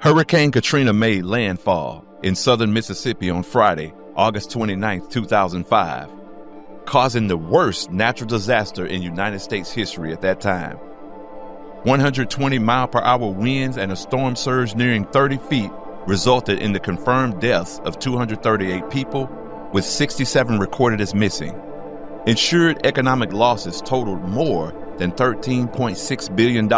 Hurricane Katrina made landfall in southern Mississippi on Friday, August 29, 2005, causing the worst natural disaster in United States history at that time. 120-mile-per-hour winds and a storm surge nearing 30 feet resulted in the confirmed deaths of 238 people, with 67 recorded as missing. Insured economic losses totaled more than $13.6 billion,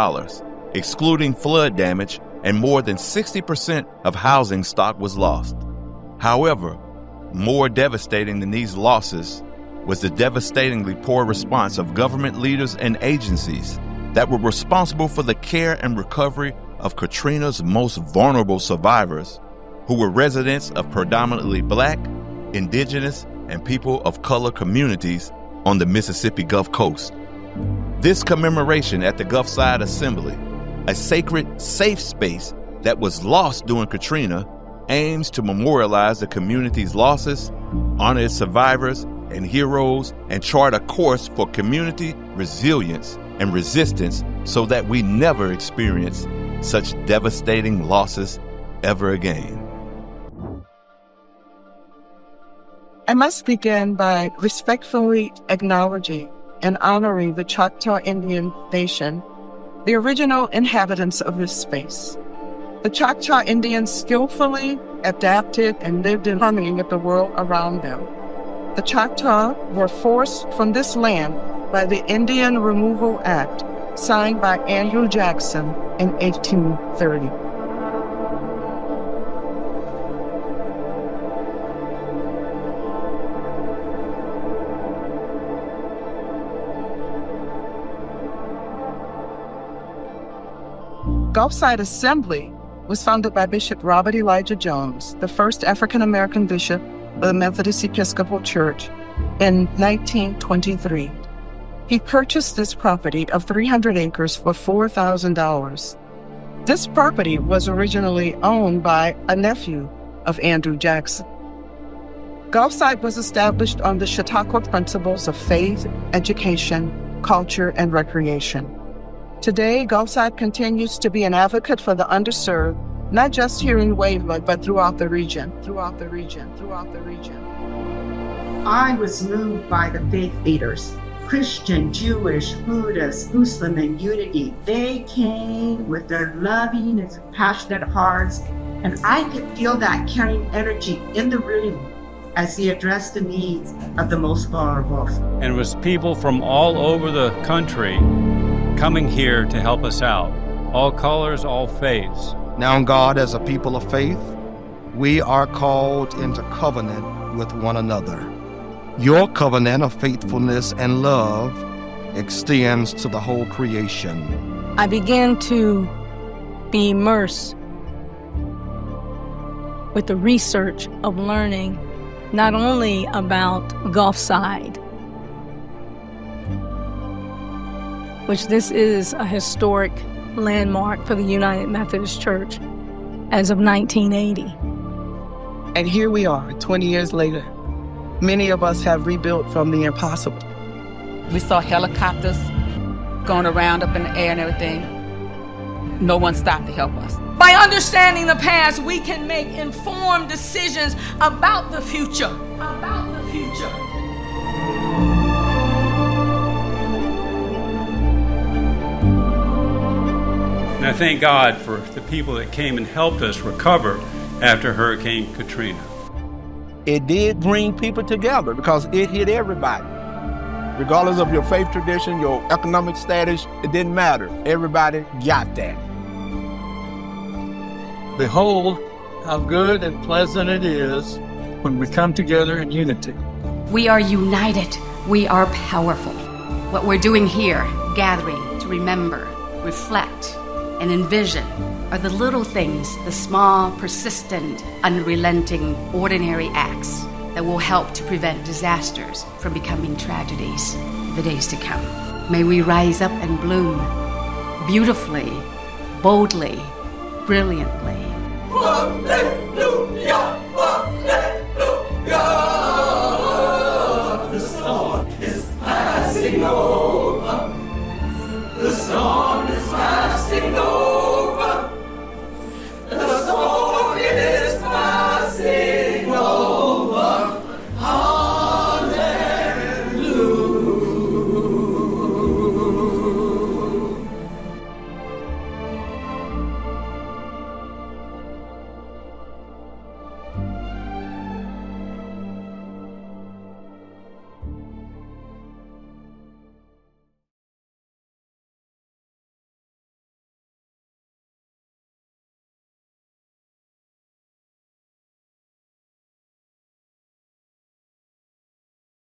excluding flood damage, and more than 60% of housing stock was lost. However, more devastating than these losses was the devastatingly poor response of government leaders and agencies that were responsible for the care and recovery of Katrina's most vulnerable survivors, who were residents of predominantly Black, Indigenous, and people of color communities on the Mississippi Gulf Coast. This commemoration at the Gulfside Assembly, a sacred, safe space that was lost during Katrina, aims to memorialize the community's losses, honor its survivors and heroes, and chart a course for community resilience and resistance so that we never experience such devastating losses ever again. I must begin by respectfully acknowledging and honoring the Choctaw Indian Nation, the original inhabitants of this space. The Choctaw Indians skillfully adapted and lived in harmony with the world around them. The Choctaw were forced from this land by the Indian Removal Act, signed by Andrew Jackson in 1830. Gulfside Assembly was founded by Bishop Robert Elijah Jones, the first African-American bishop of the Methodist Episcopal Church, in 1923. He purchased this property of 300 acres for $4,000. This property was originally owned by a nephew of Andrew Jackson. Gulfside was established on the Chautauqua principles of faith, education, culture, and recreation. Today, Gulfside continues to be an advocate for the underserved, not just here in Waveland, but throughout the region. I was moved by the faith leaders, Christian, Jewish, Buddhist, Muslim, and Unity. They came with their loving and passionate hearts, and I could feel that caring energy in the room as they addressed the needs of the most vulnerable. And it was people from all over the country coming here to help us out. All colors, all faiths. Now, God, as a people of faith, we are called into covenant with one another. Your covenant of faithfulness and love extends to the whole creation. I began to be immersed with the research of learning not only about Gulfside, which this is a historic landmark for the United Methodist Church as of 1980. And here we are, 20 years later. Many of us have rebuilt from the impossible. We saw helicopters going around up in the air and everything. No one stopped to help us. By understanding the past, we can make informed decisions about the future. And I thank God for the people that came and helped us recover after Hurricane Katrina. It did bring people together because it hit everybody. Regardless of your faith tradition, your economic status, it didn't matter. Everybody got that. Behold, how good and pleasant it is when we come together in unity. We are united. We are powerful. What we're doing here, gathering to remember, reflect, and envision, are the little things, the small, persistent, unrelenting, ordinary acts that will help to prevent disasters from becoming tragedies in the days to come. May we rise up and bloom beautifully, boldly, brilliantly.